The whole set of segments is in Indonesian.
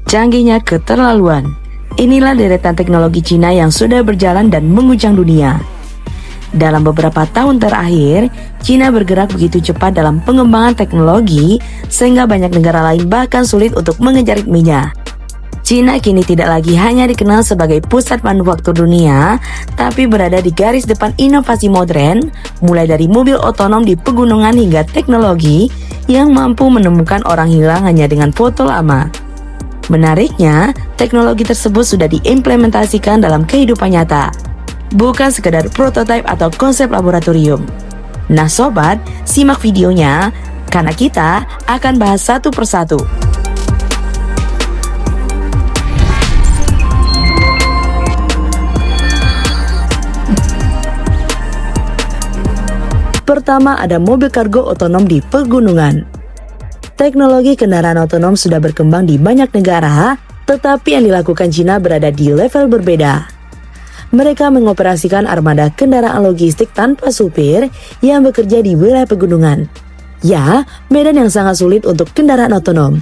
Canggihnya keterlaluan. Inilah deretan teknologi Cina yang sudah berjalan dan mengguncang dunia. Dalam beberapa tahun terakhir, Cina bergerak begitu cepat dalam pengembangan teknologi sehingga banyak negara lain bahkan sulit untuk mengejar ritmenya. Cina kini tidak lagi hanya dikenal sebagai pusat manufaktur dunia, tapi berada di garis depan inovasi modern, mulai dari mobil otonom di pegunungan hingga teknologi yang mampu menemukan orang hilang hanya dengan foto lama. Menariknya, teknologi tersebut sudah diimplementasikan dalam kehidupan nyata, bukan sekedar prototipe atau konsep laboratorium. Nah sobat, simak videonya, karena kita akan bahas satu persatu. Pertama, ada mobil kargo otonom di pegunungan. Teknologi kendaraan otonom sudah berkembang di banyak negara, tetapi yang dilakukan Cina berada di level berbeda. Mereka mengoperasikan armada kendaraan logistik tanpa supir yang bekerja di wilayah pegunungan. Ya, medan yang sangat sulit untuk kendaraan otonom.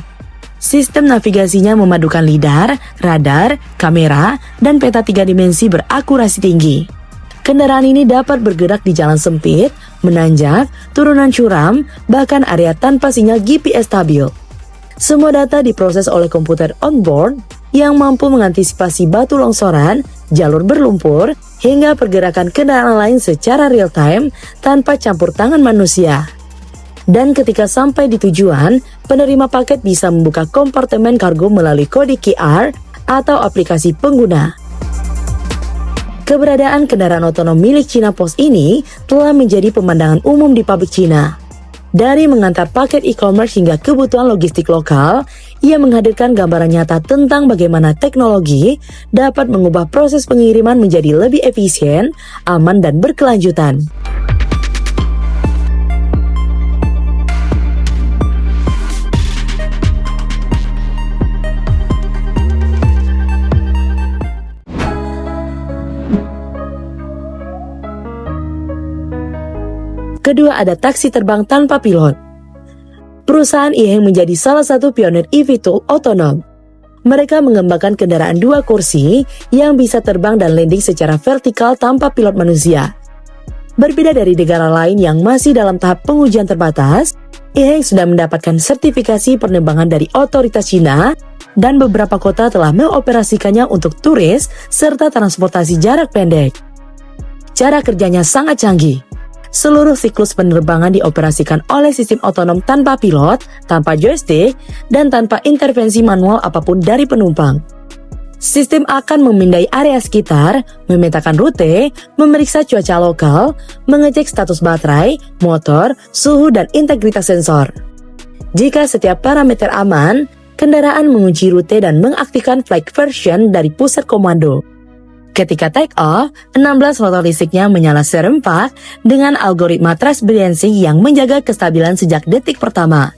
Sistem navigasinya memadukan lidar, radar, kamera, dan peta 3 dimensi berakurasi tinggi. Kendaraan ini dapat bergerak di jalan sempit, menanjak, turunan curam, bahkan area tanpa sinyal GPS stabil. Semua data diproses oleh komputer onboard yang mampu mengantisipasi batu longsoran, jalur berlumpur, hingga pergerakan kendaraan lain secara real time tanpa campur tangan manusia. Dan ketika sampai di tujuan, penerima paket bisa membuka kompartemen kargo melalui kode QR atau aplikasi pengguna. Keberadaan kendaraan otonom milik China Post ini telah menjadi pemandangan umum di pabrik Cina. Dari mengantar paket e-commerce hingga kebutuhan logistik lokal, ia menghadirkan gambaran nyata tentang bagaimana teknologi dapat mengubah proses pengiriman menjadi lebih efisien, aman, dan berkelanjutan. Kedua, ada taksi terbang tanpa pilot. Perusahaan E-Hang menjadi salah satu pionir eVTOL otonom. Mereka mengembangkan kendaraan 2 kursi yang bisa terbang dan landing secara vertikal tanpa pilot manusia. Berbeda dari negara lain yang masih dalam tahap pengujian terbatas, E-Hang sudah mendapatkan sertifikasi penerbangan dari otoritas Cina dan beberapa kota telah mengoperasikannya untuk turis serta transportasi jarak pendek. Cara kerjanya sangat canggih. Seluruh siklus penerbangan dioperasikan oleh sistem otonom tanpa pilot, tanpa joystick, dan tanpa intervensi manual apapun dari penumpang. Sistem akan memindai area sekitar, memetakan rute, memeriksa cuaca lokal, mengecek status baterai, motor, suhu, dan integritas sensor. Jika setiap parameter aman, kendaraan mengunci rute dan mengaktifkan flight version dari pusat komando. Ketika take off, 16 rotor listriknya menyala serempak dengan algoritma transparency yang menjaga kestabilan sejak detik pertama.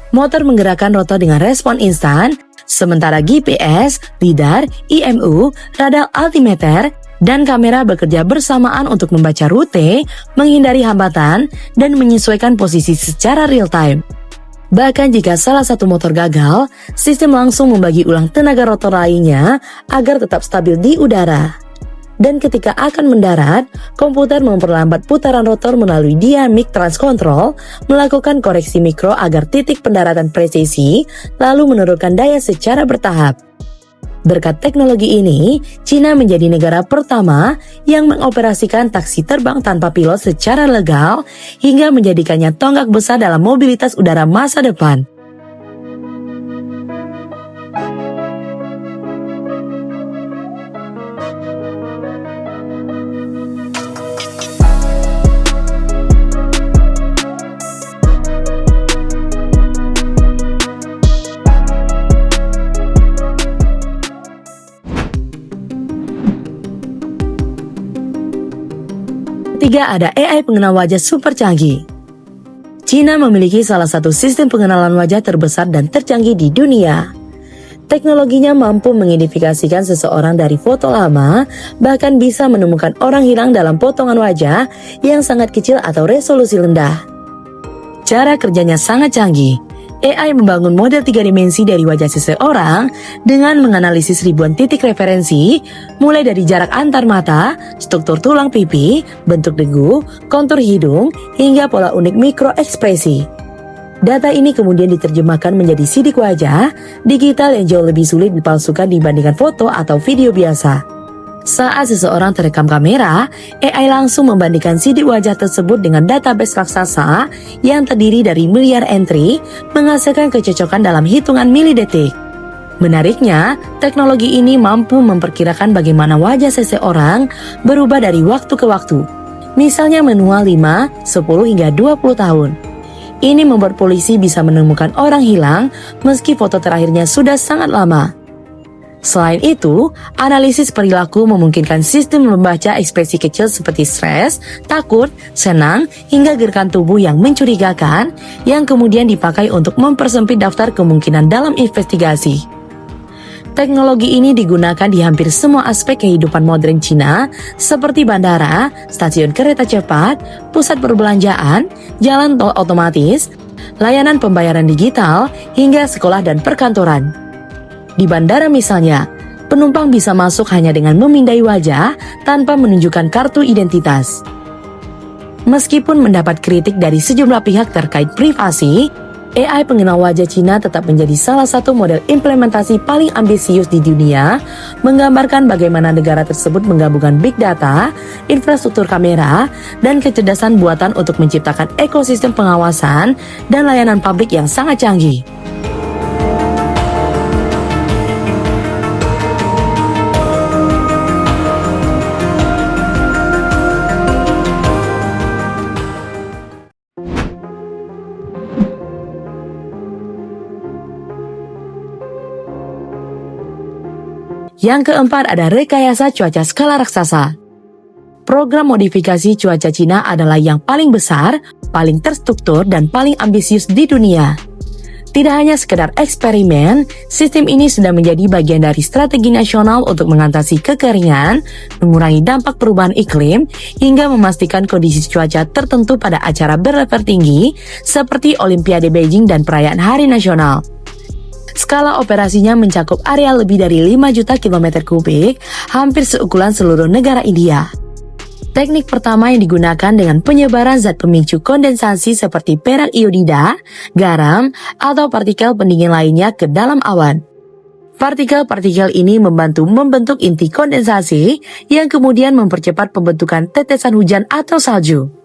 Motor menggerakkan rotor dengan respon instan, sementara GPS, lidar, IMU, radar altimeter, dan kamera bekerja bersamaan untuk membaca rute, menghindari hambatan, dan menyesuaikan posisi secara real time. Bahkan jika salah satu motor gagal, sistem langsung membagi ulang tenaga rotor lainnya agar tetap stabil di udara. Dan ketika akan mendarat, komputer memperlambat putaran rotor melalui Dynamic Thrust Control, melakukan koreksi mikro agar titik pendaratan presisi, lalu menurunkan daya secara bertahap. Berkat teknologi ini, Cina menjadi negara pertama yang mengoperasikan taksi terbang tanpa pilot secara legal hingga menjadikannya tonggak besar dalam mobilitas udara masa depan. Ketiga, ada AI pengenal wajah super canggih. Cina memiliki salah satu sistem pengenalan wajah terbesar dan tercanggih di dunia. Teknologinya mampu mengidentifikasikan seseorang dari foto lama, bahkan bisa menemukan orang hilang dalam potongan wajah yang sangat kecil atau resolusi rendah. Cara kerjanya sangat canggih. AI membangun model 3 dimensi dari wajah seseorang dengan menganalisis ribuan titik referensi, mulai dari jarak antar mata, struktur tulang pipi, bentuk dagu, kontur hidung, hingga pola unik mikroekspresi. Data ini kemudian diterjemahkan menjadi sidik wajah digital yang jauh lebih sulit dipalsukan dibandingkan foto atau video biasa. Saat seseorang terekam kamera, AI langsung membandingkan sidik wajah tersebut dengan database raksasa yang terdiri dari miliar entry, menghasilkan kecocokan dalam hitungan milidetik. Menariknya, teknologi ini mampu memperkirakan bagaimana wajah seseorang berubah dari waktu ke waktu. Misalnya menua 5, 10 hingga 20 tahun. Ini membuat polisi bisa menemukan orang hilang meski foto terakhirnya sudah sangat lama. Selain itu, analisis perilaku memungkinkan sistem membaca ekspresi kecil seperti stres, takut, senang, hingga gerakan tubuh yang mencurigakan yang kemudian dipakai untuk mempersempit daftar kemungkinan dalam investigasi. Teknologi ini digunakan di hampir semua aspek kehidupan modern Cina seperti bandara, stasiun kereta cepat, pusat perbelanjaan, jalan tol otomatis, layanan pembayaran digital, hingga sekolah dan perkantoran. Di bandara misalnya, penumpang bisa masuk hanya dengan memindai wajah tanpa menunjukkan kartu identitas. Meskipun mendapat kritik dari sejumlah pihak terkait privasi, AI pengenal wajah Cina tetap menjadi salah satu model implementasi paling ambisius di dunia, menggambarkan bagaimana negara tersebut menggabungkan big data, infrastruktur kamera, dan kecerdasan buatan untuk menciptakan ekosistem pengawasan dan layanan publik yang sangat canggih. Yang keempat ada rekayasa cuaca skala raksasa. Program modifikasi cuaca Cina adalah yang paling besar, paling terstruktur, dan paling ambisius di dunia. Tidak hanya sekedar eksperimen, sistem ini sudah menjadi bagian dari strategi nasional untuk mengatasi kekeringan, mengurangi dampak perubahan iklim, hingga memastikan kondisi cuaca tertentu pada acara berlevel tinggi seperti Olimpiade Beijing dan perayaan Hari Nasional. Skala operasinya mencakup area lebih dari 5 juta kilometer kubik, hampir seukuran seluruh negara India. Teknik pertama yang digunakan dengan penyebaran zat pemicu kondensasi seperti perak iodida, garam, atau partikel pendingin lainnya ke dalam awan. Partikel-partikel ini membantu membentuk inti kondensasi yang kemudian mempercepat pembentukan tetesan hujan atau salju.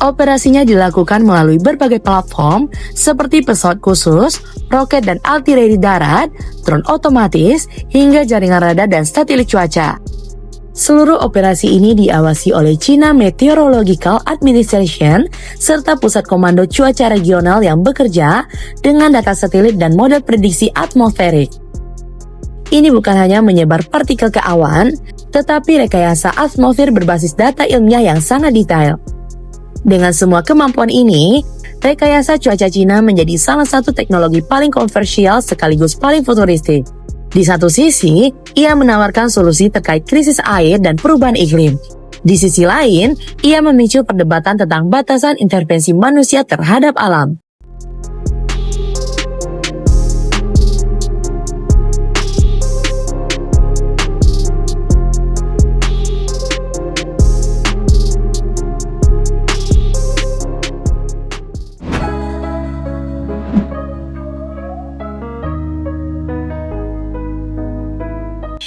Operasinya dilakukan melalui berbagai platform seperti pesawat khusus, roket dan artileri darat, drone otomatis, hingga jaringan radar dan satelit cuaca. Seluruh operasi ini diawasi oleh China Meteorological Administration serta Pusat Komando Cuaca Regional yang bekerja dengan data satelit dan model prediksi atmosferik. Ini bukan hanya menyebar partikel ke awan, tetapi rekayasa atmosfer berbasis data ilmiah yang sangat detail. Dengan semua kemampuan ini, rekayasa cuaca Cina menjadi salah satu teknologi paling kontroversial sekaligus paling futuristik. Di satu sisi, ia menawarkan solusi terkait krisis air dan perubahan iklim. Di sisi lain, ia memicu perdebatan tentang batasan intervensi manusia terhadap alam.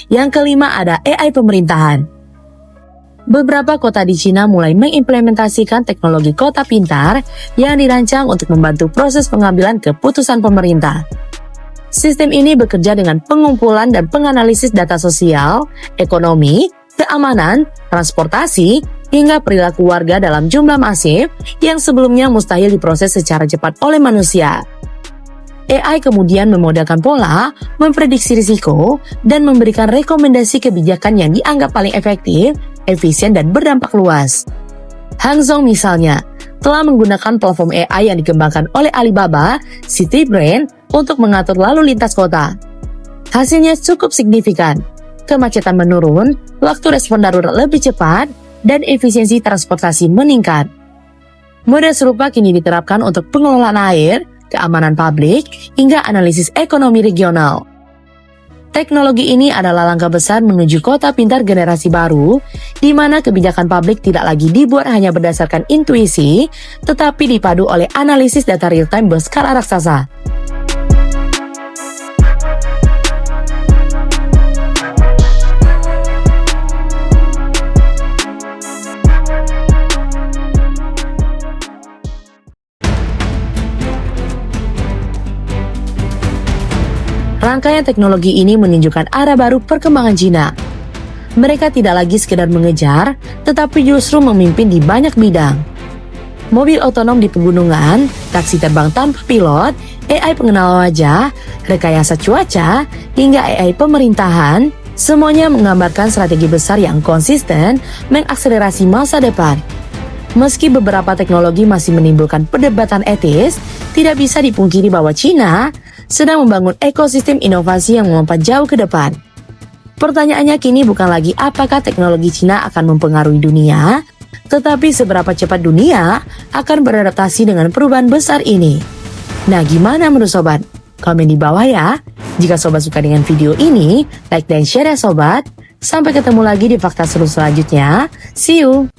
Yang kelima ada AI pemerintahan. Beberapa kota di Cina mulai mengimplementasikan teknologi kota pintar yang dirancang untuk membantu proses pengambilan keputusan pemerintah. Sistem ini bekerja dengan pengumpulan dan penganalisis data sosial, ekonomi, keamanan, transportasi, hingga perilaku warga dalam jumlah masif yang sebelumnya mustahil diproses secara cepat oleh manusia. AI kemudian memodelkan pola, memprediksi risiko, dan memberikan rekomendasi kebijakan yang dianggap paling efektif, efisien, dan berdampak luas. Hangzhou misalnya, telah menggunakan platform AI yang dikembangkan oleh Alibaba, Citibrand, untuk mengatur lalu lintas kota. Hasilnya cukup signifikan. Kemacetan menurun, waktu respon darurat lebih cepat, dan efisiensi transportasi meningkat. Model serupa kini diterapkan untuk pengelolaan air, keamanan publik, hingga analisis ekonomi regional. Teknologi ini adalah langkah besar menuju kota pintar generasi baru, di mana kebijakan publik tidak lagi dibuat hanya berdasarkan intuisi, tetapi dipadu oleh analisis data real-time berskala raksasa. Rangkaian teknologi ini menunjukkan arah baru perkembangan Cina. Mereka tidak lagi sekedar mengejar, tetapi justru memimpin di banyak bidang. Mobil otonom di pegunungan, taksi terbang tanpa pilot, AI pengenal wajah, rekayasa cuaca, hingga AI pemerintahan, semuanya menggambarkan strategi besar yang konsisten mengakselerasi masa depan. Meski beberapa teknologi masih menimbulkan perdebatan etis, tidak bisa dipungkiri bahwa Cina sedang membangun ekosistem inovasi yang melompat jauh ke depan. Pertanyaannya kini bukan lagi apakah teknologi Cina akan mempengaruhi dunia, tetapi seberapa cepat dunia akan beradaptasi dengan perubahan besar ini. Nah, gimana menurut sobat? Komen di bawah ya. Jika sobat suka dengan video ini, like dan share ya sobat. Sampai ketemu lagi di fakta seru selanjutnya. See you!